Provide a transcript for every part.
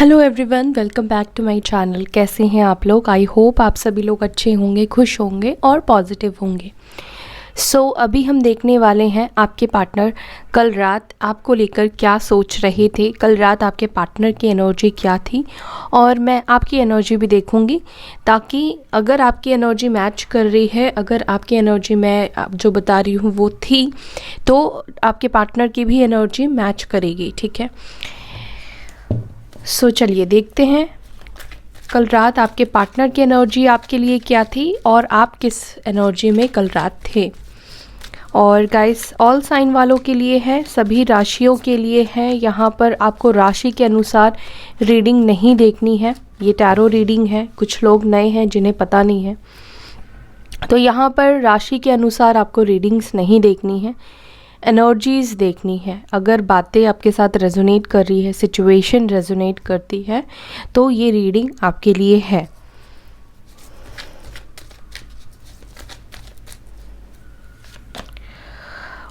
Hello everyone, welcome back to my channel. कैसे हैं आप लोग? आई होप आप सभी लोग अच्छे होंगे, खुश होंगे और पॉजिटिव होंगे। अभी हम देखने वाले हैं आपके पार्टनर कल रात आपको लेकर क्या सोच रहे थे, कल रात आपके पार्टनर की एनर्जी क्या थी, और मैं आपकी एनर्जी भी देखूंगी ताकि अगर आपकी एनर्जी मैच कर रही है, अगर आपकी एनर्जी मैं जो बता रही हूँ वो थी, तो आपके पार्टनर की भी एनर्जी मैच करेगी। ठीक है, चलिए देखते हैं कल रात आपके पार्टनर की एनर्जी आपके लिए क्या थी और आप किस एनर्जी में कल रात थे। और गाइस, ऑल साइन वालों के लिए है, सभी राशियों के लिए है। यहाँ पर आपको राशि के अनुसार रीडिंग नहीं देखनी है, ये टैरो रीडिंग है। कुछ लोग नए हैं जिन्हें पता नहीं है, तो यहाँ पर राशि के अनुसार आपको रीडिंग्स नहीं देखनी है, एनर्जीज़ देखनी है। अगर बातें आपके साथ रेजोनेट कर रही है, सिचुएशन रेजोनेट करती है, तो ये रीडिंग आपके लिए है।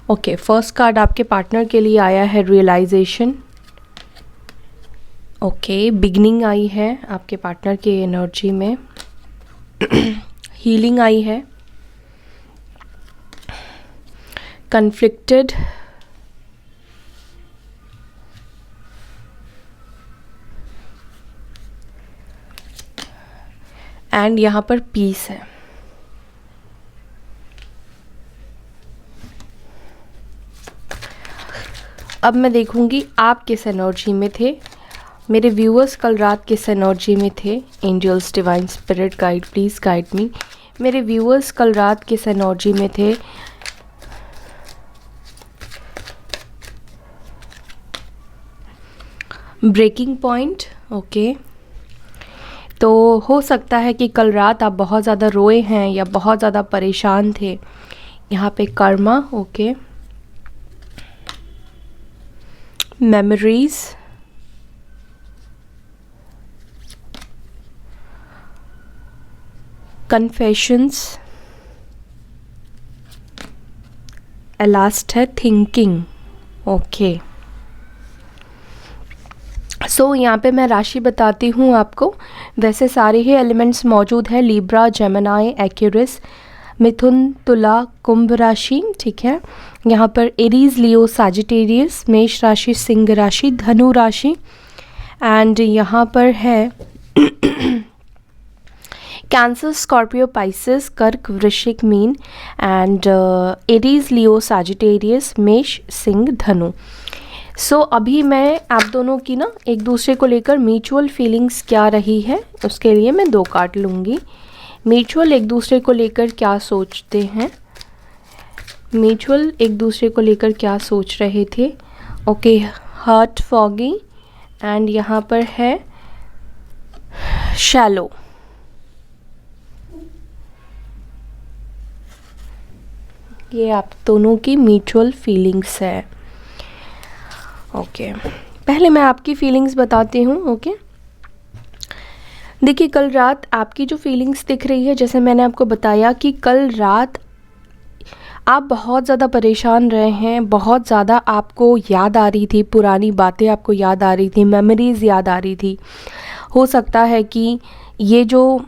ओके, फर्स्ट कार्ड आपके पार्टनर के लिए आया है रियलाइजेशन। ओके, बिगनिंग आई है आपके पार्टनर के एनर्जी में। हीलिंग आई है, कन्फ्लिक्टेड, एंड यहाँ पर पीस है। अब मैं देखूंगी आप किस एनर्जी में थे, मेरे व्यूअर्स कल रात किस एनर्जी में थे। Angels, divine spirit guide, please guide me. मेरे व्यूअर्स कल रात किस एनर्जी में थे। Breaking point. ओके, तो हो सकता है कि कल रात आप बहुत ज़्यादा रोए हैं या बहुत ज़्यादा परेशान थे। यहाँ पे Karma. Okay, memories, confessions, last है थिंकिंग। ओके, यहाँ पे मैं राशि बताती हूँ आपको। वैसे सारे ही एलिमेंट्स मौजूद है, लिब्रा, जेमिनी, एक्यूरिस, मिथुन, तुला, कुंभ राशि। ठीक है, यहाँ पर एरीज, लियो, सैजिटेरियस, मेष राशि, सिंह राशि, धनु राशि, एंड यहाँ पर है कैंसर, स्कॉर्पियो, पाइसेस, कर्क, वृश्चिक, mean, and Aries, Leo, Sagittarius, मेष, सिंह, धनु। अभी मैं आप दोनों की ना एक दूसरे को लेकर म्यूचुअल फीलिंग्स क्या रही है उसके लिए मैं 2 कार्ड लूँगी। म्यूचुअल एक दूसरे को लेकर क्या सोचते हैं, म्यूचुअल एक दूसरे को लेकर क्या सोच रहे थे। ओके, हार्ट, फॉगी, एंड यहाँ पर है शैलो। ये आप दोनों की म्यूचुअल फीलिंग्स है। ओके, पहले मैं आपकी फीलिंग्स बताती हूँ। ओके, देखिए कल रात आपकी जो फीलिंग्स दिख रही है, जैसे मैंने आपको बताया कि कल रात आप बहुत ज़्यादा परेशान रहे हैं, बहुत ज़्यादा आपको याद आ रही थी, पुरानी बातें आपको याद आ रही थी, मेमोरीज़ याद आ रही थी। हो सकता है कि ये जो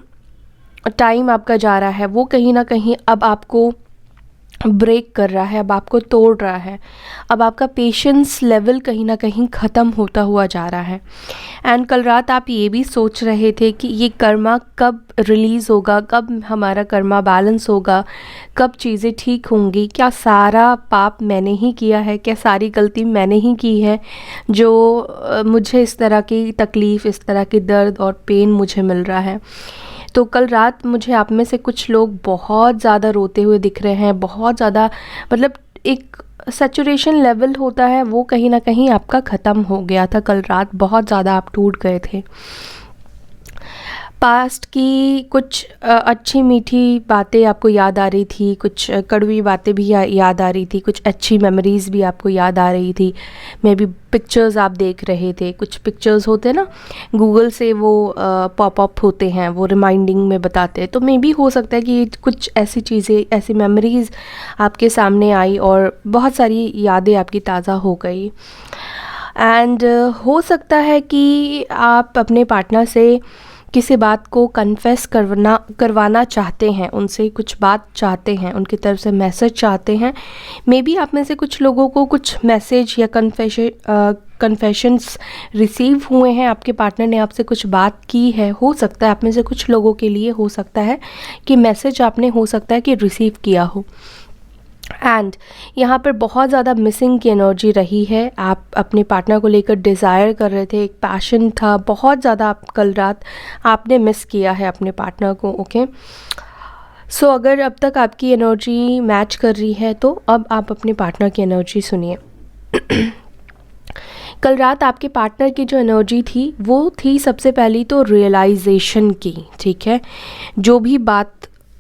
टाइम आपका जा रहा है वो कहीं ना कहीं अब आपको ब्रेक कर रहा है, अब आपको तोड़ रहा है, अब आपका पेशेंस लेवल कहीं ना कहीं ख़त्म होता हुआ जा रहा है। एंड कल रात आप ये भी सोच रहे थे कि ये कर्मा कब रिलीज़ होगा, कब हमारा कर्मा बैलेंस होगा, कब चीज़ें ठीक होंगी, क्या सारा पाप मैंने ही किया है, क्या सारी गलती मैंने ही की है जो मुझे इस तरह की तकलीफ़, इस तरह की दर्द और पेन मुझे मिल रहा है। तो कल रात मुझे आप में से कुछ लोग बहुत ज़्यादा रोते हुए दिख रहे हैं, बहुत ज़्यादा, मतलब एक सैचुरेशन लेवल होता है वो कहीं ना कहीं आपका ख़त्म हो गया था कल रात, बहुत ज़्यादा आप टूट गए थे। पास्ट की कुछ अच्छी मीठी बातें आपको याद आ रही थी, कुछ कड़वी बातें भी याद आ रही थी, कुछ अच्छी मेमोरीज़ भी आपको याद आ रही थी। मे बी पिक्चर्स आप देख रहे थे, कुछ पिक्चर्स होते हैं ना गूगल से, वो पॉप अप होते हैं, वो रिमाइंडिंग में बताते हैं। तो मे बी हो सकता है कि कुछ ऐसी चीज़ें, ऐसी मेमोरीज़ आपके सामने आई और बहुत सारी यादें आपकी ताज़ा हो गई। एंड हो सकता है कि आप अपने पार्टनर से किसी बात को कन्फेस करवाना चाहते हैं, उनसे कुछ बात चाहते हैं, उनकी तरफ से मैसेज चाहते हैं। मे बी आप में से कुछ लोगों को कुछ मैसेज या कन्फेशंस रिसीव हुए हैं, आपके पार्टनर ने आपसे कुछ बात की है। हो सकता है आप में से कुछ लोगों के लिए हो सकता है कि मैसेज आपने हो सकता है कि रिसीव किया हो। एंड यहाँ पर बहुत ज़्यादा मिसिंग की एनर्जी रही है। आप अपने पार्टनर को लेकर डिज़ायर कर रहे थे, एक पैशन था बहुत ज़्यादा। आप कल रात आपने मिस किया है अपने पार्टनर को। ओके, सो अगर अब तक आपकी एनर्जी मैच कर रही है तो अब आप अपने पार्टनर की एनर्जी सुनिए। कल रात आपके पार्टनर की जो एनर्जी थी वो थी सबसे पहली तो रियलाइजेशन की। ठीक है, जो भी बात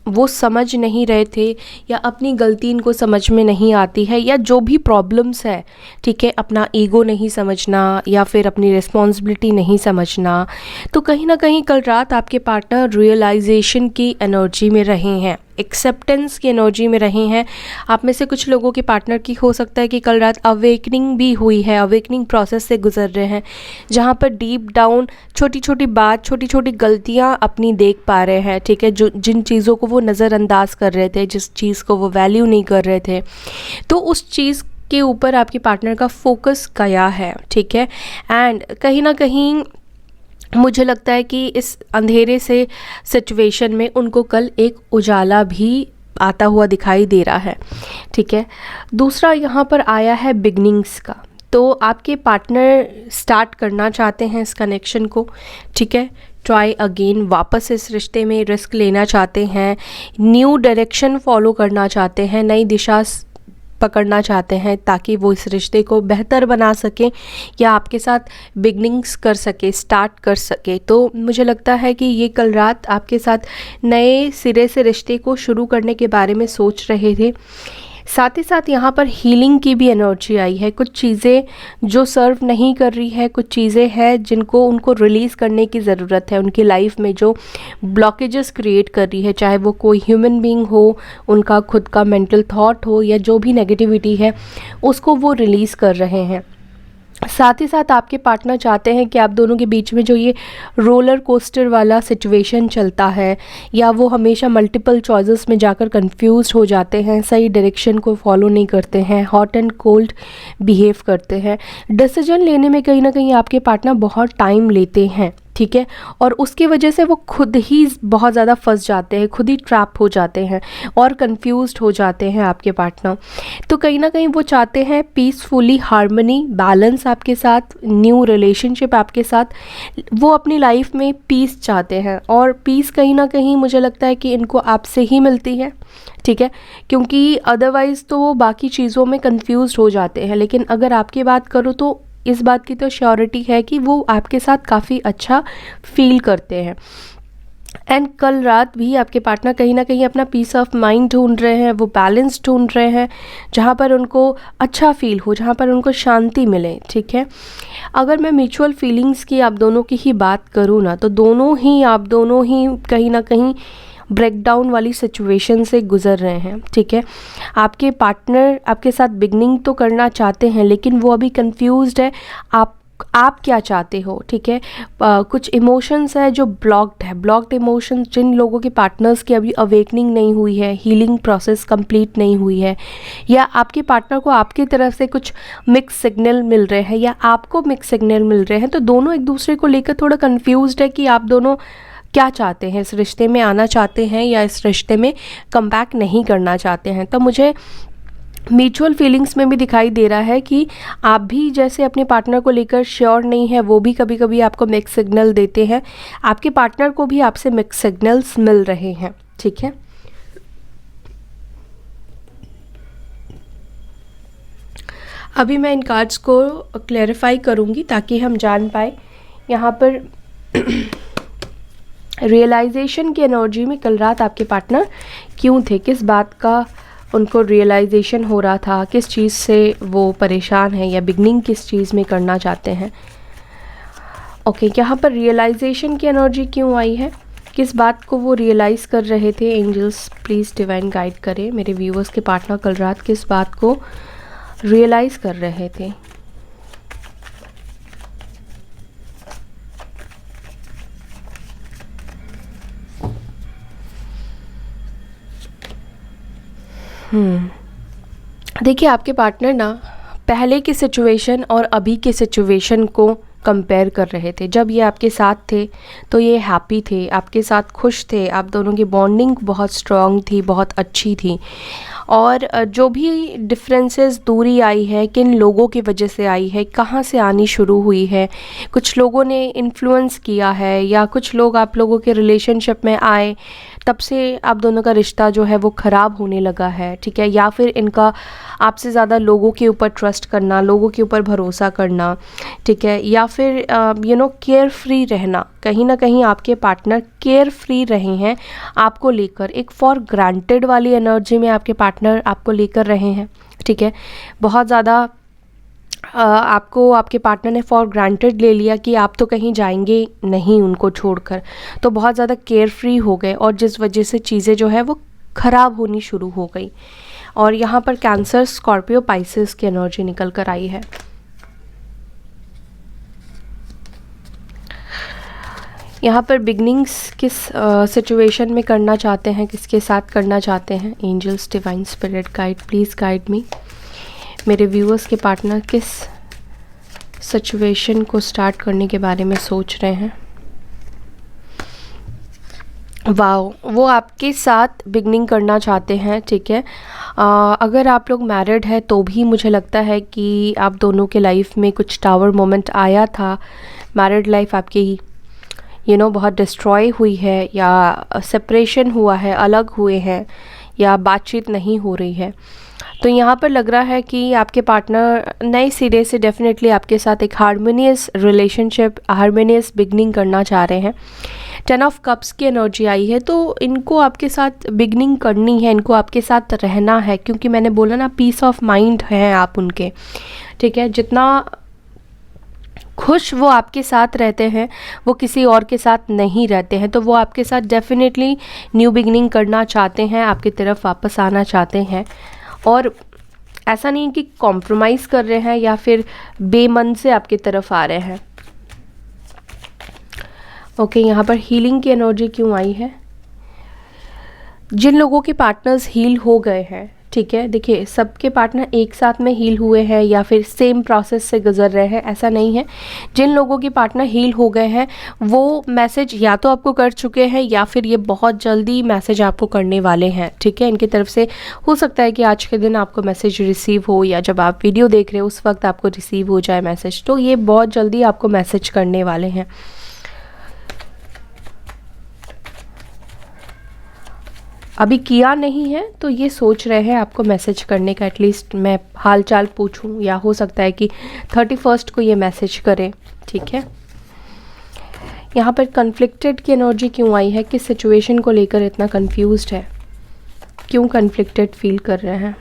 वो समझ नहीं रहे थे या अपनी गलती इनको समझ में नहीं आती है, या जो भी प्रॉब्लम्स है, ठीक है, अपना ईगो नहीं समझना या फिर अपनी रिस्पॉन्सिबिलिटी नहीं समझना, तो कहीं ना कहीं कल रात आपके पार्टनर रियलाइजेशन की एनर्जी में रहे हैं, एक्सेप्टेंस की एनर्जी में रहे हैं। आप में से कुछ लोगों के पार्टनर की हो सकता है कि कल रात अवेकनिंग भी हुई है, अवेकनिंग प्रोसेस से गुजर रहे हैं, जहाँ पर डीप डाउन छोटी छोटी बात, छोटी छोटी गलतियाँ अपनी देख पा रहे हैं। ठीक है, जो जिन चीज़ों को वो नज़रअंदाज कर रहे थे, जिस चीज़ को वो वैल्यू नहीं कर रहे थे, तो उस चीज़ के ऊपर आपके पार्टनर का फोकस गया है। ठीक है, एंड कहीं ना कहीं मुझे लगता है कि इस अंधेरे से सिचुएशन में उनको कल एक उजाला भी आता हुआ दिखाई दे रहा है। ठीक है, दूसरा यहाँ पर आया है बिगनिंग्स का। तो आपके पार्टनर स्टार्ट करना चाहते हैं इस कनेक्शन को। ठीक है, ट्राई अगेन, वापस इस रिश्ते में रिस्क लेना चाहते हैं, न्यू डायरेक्शन फॉलो करना चाहते हैं, नई दिशा पकड़ना चाहते हैं ताकि वो इस रिश्ते को बेहतर बना सकें या आपके साथ बिगनिंग्स कर सके, स्टार्ट कर सके। तो मुझे लगता है कि ये कल रात आपके साथ नए सिरे से रिश्ते को शुरू करने के बारे में सोच रहे थे। साथ ही साथ यहाँ पर हीलिंग की भी एनर्जी आई है। कुछ चीज़ें जो सर्व नहीं कर रही है, कुछ चीज़ें हैं जिनको उनको रिलीज़ करने की ज़रूरत है, उनकी लाइफ में जो ब्लॉकेजेस क्रिएट कर रही है, चाहे वो कोई ह्यूमन बीइंग हो, उनका खुद का मेंटल थॉट हो, या जो भी नेगेटिविटी है उसको वो रिलीज़ कर रहे हैं। साथ ही साथ आपके पार्टनर चाहते हैं कि आप दोनों के बीच में जो ये रोलर कोस्टर वाला सिचुएशन चलता है, या वो हमेशा मल्टीपल चॉइसेस में जाकर कंफ्यूज हो जाते हैं, सही डायरेक्शन को फॉलो नहीं करते हैं, हॉट एंड कोल्ड बिहेव करते हैं, डिसीजन लेने में कहीं ना कहीं आपके पार्टनर बहुत टाइम लेते हैं। ठीक है, और उसकी वजह से वो खुद ही बहुत ज़्यादा फंस जाते हैं, खुद ही ट्रैप हो जाते हैं और कंफ्यूज्ड हो जाते हैं आपके पार्टनर। तो कहीं ना कहीं वो चाहते हैं पीसफुली हार्मनी, बैलेंस आपके साथ, न्यू रिलेशनशिप आपके साथ। वो अपनी लाइफ में पीस चाहते हैं, और पीस कहीं ना कहीं मुझे लगता है कि इनको आपसे ही मिलती है। ठीक है, क्योंकि अदरवाइज़ तो वो बाकी चीज़ों में कंफ्यूज हो जाते हैं, लेकिन अगर आपकी बात करूँ तो इस बात की तो श्योरिटी है कि वो आपके साथ काफ़ी अच्छा फील करते हैं। एंड कल रात भी आपके पार्टनर कहीं ना कहीं अपना पीस ऑफ माइंड ढूंढ रहे हैं, वो बैलेंस ढूंढ रहे हैं, जहाँ पर उनको अच्छा फील हो, जहाँ पर उनको शांति मिले। ठीक है, अगर मैं म्यूचुअल फीलिंग्स की आप दोनों की ही बात करूँ ना, तो आप दोनों ही कहीं ना कहीं ब्रेकडाउन वाली सिचुएशन से गुज़र रहे हैं। ठीक है, आपके पार्टनर आपके साथ बिगनिंग तो करना चाहते हैं, लेकिन वो अभी कंफ्यूज्ड है आप क्या चाहते हो। ठीक है, कुछ इमोशंस है जो ब्लॉक्ड इमोशंस, जिन लोगों के पार्टनर्स की अभी अवेकनिंग नहीं हुई है, हीलिंग प्रोसेस कंप्लीट नहीं हुई है, या आपके पार्टनर को आपकी तरफ से कुछ मिक्स सिग्नल मिल रहे हैं या आपको मिक्स सिग्नल मिल रहे हैं, तो दोनों एक दूसरे को लेकर थोड़ा कंफ्यूज्ड है कि आप दोनों क्या चाहते हैं, इस रिश्ते में आना चाहते हैं या इस रिश्ते में कम बैक नहीं करना चाहते हैं। तो मुझे म्यूचुअल फीलिंग्स में भी दिखाई दे रहा है कि आप भी जैसे अपने पार्टनर को लेकर श्योर नहीं है, वो भी कभी कभी आपको मिक्स सिग्नल देते हैं, आपके पार्टनर को भी आपसे मिक्स सिग्नल्स मिल रहे हैं। ठीक है, अभी मैं इन कार्ड्स को क्लैरिफाई करूँगी ताकि हम जान पाए यहाँ पर रियलाइजेशन की एनर्जी में कल रात आपके पार्टनर क्यों थे, किस बात का उनको रियलाइजेशन हो रहा था, किस चीज़ से वो परेशान है, या बिगनिंग किस चीज़ में करना चाहते हैं। ओके, यहाँ पर रियलाइजेशन की एनर्जी क्यों आई है, किस बात को वो रियलाइज़ कर रहे थे। एंजल्स प्लीज़ डिवाइन गाइड करें मेरे व्यूअर्स के पार्टनर कल रात किस बात को रियलाइज़ कर रहे थे। देखिए, आपके पार्टनर ना पहले की सिचुएशन और अभी के सिचुएशन को कंपेयर कर रहे थे। जब ये आपके साथ थे तो ये हैप्पी थे, आपके साथ खुश थे, आप दोनों की बॉन्डिंग बहुत स्ट्रॉन्ग थी, बहुत अच्छी थी। और जो भी डिफरेंसेस, दूरी आई है, किन लोगों की वजह से आई है, कहाँ से आनी शुरू हुई है, कुछ लोगों ने इन्फ्लुएंस किया है या कुछ लोग आप लोगों के रिलेशनशिप में आए, तब से आप दोनों का रिश्ता जो है वो ख़राब होने लगा है, ठीक है। या फिर इनका आपसे ज़्यादा लोगों के ऊपर ट्रस्ट करना, लोगों के ऊपर भरोसा करना, ठीक है। या फिर केयर फ्री रहना, कहीं ना कहीं आपके पार्टनर केयर फ्री रहे हैं आपको लेकर, एक फॉर ग्रांटेड वाली एनर्जी में आपके पार्टनर आपको लेकर रहे हैं, ठीक है। बहुत ज़्यादा आपको आपके पार्टनर ने फॉर ग्रांटेड ले लिया कि आप तो कहीं जाएंगे नहीं उनको छोड़कर, तो बहुत ज़्यादा केयर फ्री हो गए और जिस वजह से चीज़ें जो है वो ख़राब होनी शुरू हो गई। और यहाँ पर कैंसर, स्कॉर्पियो, पाइसेस की एनर्जी निकल कर आई है। यहाँ पर बिगनिंग्स किस सिचुएशन में करना चाहते हैं, किसके साथ करना चाहते हैं? Angels, divine spirit guide, please guide me. मेरे व्यूअर्स के पार्टनर किस सिचुएशन को स्टार्ट करने के बारे में सोच रहे हैं? वाओ, वो आपके साथ बिगनिंग करना चाहते हैं, ठीक है। अगर आप लोग मैरिड है तो भी मुझे लगता है कि आप दोनों के लाइफ में कुछ टावर मोमेंट आया था। मैरिड लाइफ आपकी बहुत डिस्ट्रॉय हुई है, या सेपरेशन हुआ है, अलग हुए हैं, या बातचीत नहीं हो रही है। तो यहाँ पर लग रहा है कि आपके पार्टनर नए सिरे से डेफिनेटली आपके साथ एक हार्मोनियस रिलेशनशिप, हार्मोनियस बिगनिंग करना चाह रहे हैं। 10 ऑफ कप्स की एनर्जी आई है, तो इनको आपके साथ बिगनिंग करनी है, इनको आपके साथ रहना है, क्योंकि मैंने बोला ना, पीस ऑफ माइंड हैं आप उनके, ठीक है। जितना खुश वो आपके साथ रहते हैं वो किसी और के साथ नहीं रहते हैं, तो वो आपके साथ डेफिनेटली न्यू बिगनिंग करना चाहते हैं, आपकी तरफ वापस आना चाहते हैं। और ऐसा नहीं कि कॉम्प्रोमाइज़ कर रहे हैं या फिर बेमन से आपकी तरफ आ रहे हैं। ओके, यहाँ पर हीलिंग की एनर्जी क्यों आई है? जिन लोगों के पार्टनर्स हील हो गए हैं, ठीक है, देखिए सबके पार्टनर एक साथ में हील हुए हैं या फिर सेम प्रोसेस से गुजर रहे हैं, ऐसा नहीं है। जिन लोगों के पार्टनर हील हो गए हैं वो मैसेज या तो आपको कर चुके हैं या फिर ये बहुत जल्दी मैसेज आपको करने वाले हैं, ठीक है। इनकी तरफ से हो सकता है कि आज के दिन आपको मैसेज रिसीव हो, या जब आप वीडियो देख रहे हो उस वक्त आपको रिसीव हो जाए मैसेज, तो ये बहुत जल्दी आपको मैसेज करने वाले हैं। अभी किया नहीं है तो ये सोच रहे हैं आपको मैसेज करने का, एटलीस्ट मैं हाल चाल पूछूं, या हो सकता है कि 31 को ये मैसेज करें, ठीक है। यहाँ पर कन्फ्लिक्टेड की एनर्जी क्यों आई है? किस सिचुएशन को लेकर इतना कंफ्यूज्ड है, क्यों कन्फ्लिक्टेड फील कर रहे हैं?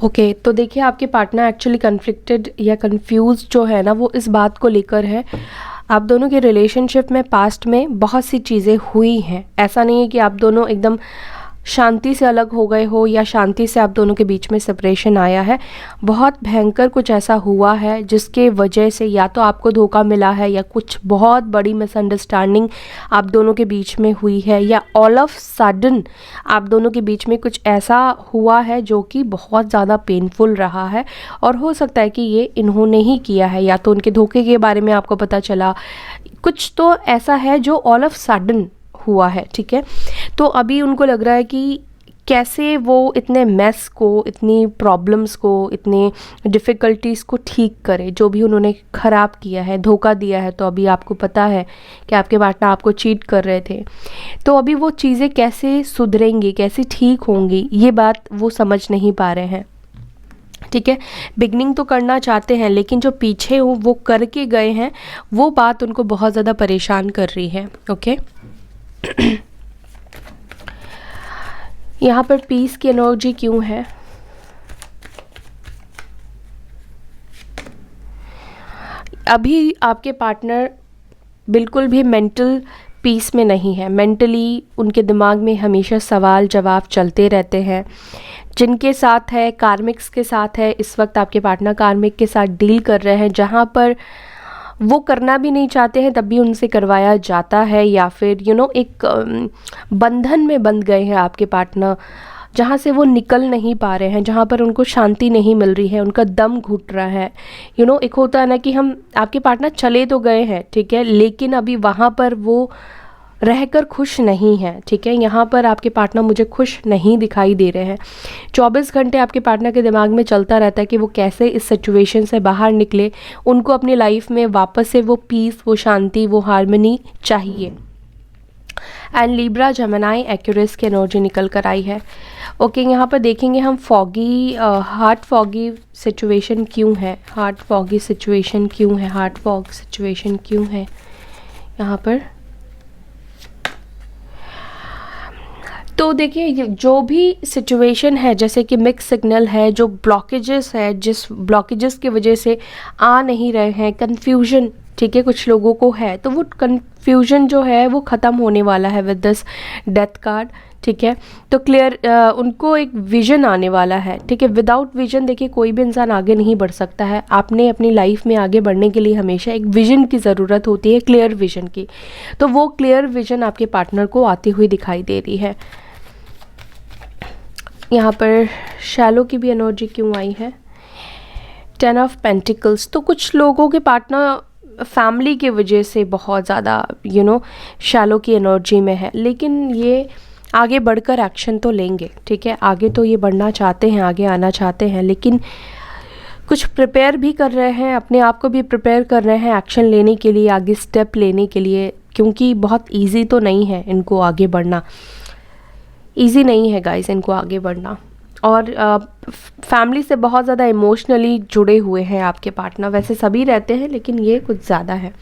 ओके, तो देखिए आपके पार्टनर एक्चुअली कन्फ्लिक्टेड या कंफ्यूज जो है ना, वो इस बात को लेकर है, आप दोनों के रिलेशनशिप में पास्ट में बहुत सी चीज़ें हुई हैं। ऐसा नहीं है कि आप दोनों एकदम शांति से अलग हो गए हो या शांति से आप दोनों के बीच में सेपरेशन आया है। बहुत भयंकर कुछ ऐसा हुआ है जिसके वजह से या तो आपको धोखा मिला है, या कुछ बहुत बड़ी मिसअंडरस्टैंडिंग आप दोनों के बीच में हुई है, या ऑल ऑफ सडन आप दोनों के बीच में कुछ ऐसा हुआ है जो कि बहुत ज़्यादा पेनफुल रहा है। और हो सकता है कि ये इन्होंने ही किया है, या तो उनके धोखे के बारे में आपको पता चला, कुछ तो ऐसा है जो ऑल ऑफ सडन हुआ है, ठीक है। तो अभी उनको लग रहा है कि कैसे वो इतने मेस को, इतनी प्रॉब्लम्स को, इतने डिफ़िकल्टीज़ को ठीक करे, जो भी उन्होंने ख़राब किया है, धोखा दिया है। तो अभी आपको पता है कि आपके पार्टनर आपको चीट कर रहे थे, तो अभी वो चीज़ें कैसे सुधरेंगी, कैसे ठीक होंगी, ये बात वो समझ नहीं पा रहे हैं, ठीक है। बिगनिंग तो करना चाहते हैं, लेकिन जो पीछे वो करके गए हैं वो बात उनको बहुत ज़्यादा परेशान कर रही है। ओके यहाँ पर पीस की एनर्जी क्यों है? अभी आपके पार्टनर बिल्कुल भी मेंटल पीस में नहीं है। मेंटली उनके दिमाग में हमेशा सवाल जवाब चलते रहते हैं। जिनके साथ है, कार्मिक्स के साथ है, इस वक्त आपके पार्टनर कार्मिक के साथ डील कर रहे हैं, जहाँ पर वो करना भी नहीं चाहते हैं तब भी उनसे करवाया जाता है, या फिर एक बंधन में बंध गए हैं आपके पार्टनर, जहाँ से वो निकल नहीं पा रहे हैं, जहाँ पर उनको शांति नहीं मिल रही है, उनका दम घुट रहा है। एक होता है ना कि हम आपके पार्टनर चले तो गए हैं, ठीक है, लेकिन अभी वहाँ पर वो रहकर खुश नहीं है, ठीक है। यहाँ पर आपके पार्टनर मुझे खुश नहीं दिखाई दे रहे हैं। 24 घंटे आपके पार्टनर के दिमाग में चलता रहता है कि वो कैसे इस सिचुएशन से बाहर निकले, उनको अपनी लाइफ में वापस से वो पीस, वो शांति, वो हार्मनी चाहिए। एंड लिब्रा, जेमिनी, एक्यूरियस की एनर्जी निकल कर आई है। ओके, यहाँ पर देखेंगे हम फॉगी, हार्ट फॉगी सिचुएशन क्यों है, हार्ट फॉगी सिचुएशन क्यों है, हार्ट फॉग सिचुएशन क्यों है यहाँ पर। तो देखिए, जो भी सिचुएशन है, जैसे कि मिक्स सिग्नल है, जो ब्लॉकेजेस है, जिस ब्लॉकेजेस की वजह से आ नहीं रहे हैं, कन्फ्यूजन, ठीक है, कुछ लोगों को है, तो वो कन्फ्यूजन जो है वो ख़त्म होने वाला है विद दिस डेथ कार्ड, ठीक है। तो क्लियर, उनको एक विजन आने वाला है, ठीक है। विदाउट विजन देखिए कोई भी इंसान आगे नहीं बढ़ सकता है। आपने अपनी लाइफ में आगे बढ़ने के लिए हमेशा एक विजन की ज़रूरत होती है, क्लियर विजन की। तो वो क्लियर विजन आपके पार्टनर को आती हुई दिखाई दे रही है। यहाँ पर शैलो की भी एनर्जी क्यों आई है, 10 ऑफ पेंटिकल्स। तो कुछ लोगों के पार्टनर फैमिली की वजह से बहुत ज़्यादा शैलो की एनर्जी में है, लेकिन ये आगे बढ़कर एक्शन तो लेंगे, ठीक है। आगे तो ये बढ़ना चाहते हैं, आगे आना चाहते हैं, लेकिन कुछ प्रिपेयर भी कर रहे हैं, अपने आप को भी प्रिपेयर कर रहे हैं एक्शन लेने के लिए, आगे स्टेप लेने के लिए, क्योंकि बहुत ईजी तो नहीं है इनको आगे बढ़ना, ईजी नहीं है गाइस इनको आगे बढ़ना। और फैमिली से बहुत ज़्यादा इमोशनली जुड़े हुए हैं आपके पार्टनर। वैसे सभी रहते हैं, लेकिन ये कुछ ज़्यादा है।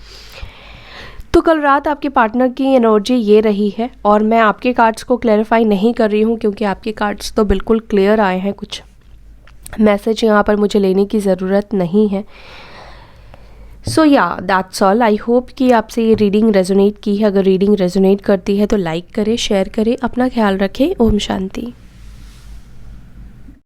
तो कल रात आपके पार्टनर की एनर्जी ये रही है, और मैं आपके कार्ड्स को क्लैरिफाई नहीं कर रही हूँ क्योंकि आपके कार्ड्स तो बिल्कुल क्लियर आए हैं। कुछ मैसेज यहाँ पर मुझे लेने की ज़रूरत नहीं है। सो या दैट्स ऑल। आई होप कि आपसे ये रीडिंग रेजोनेट की है। अगर रीडिंग रेजोनेट करती है तो लाइक करें, शेयर करें, अपना ख्याल रखें। ओम शांति।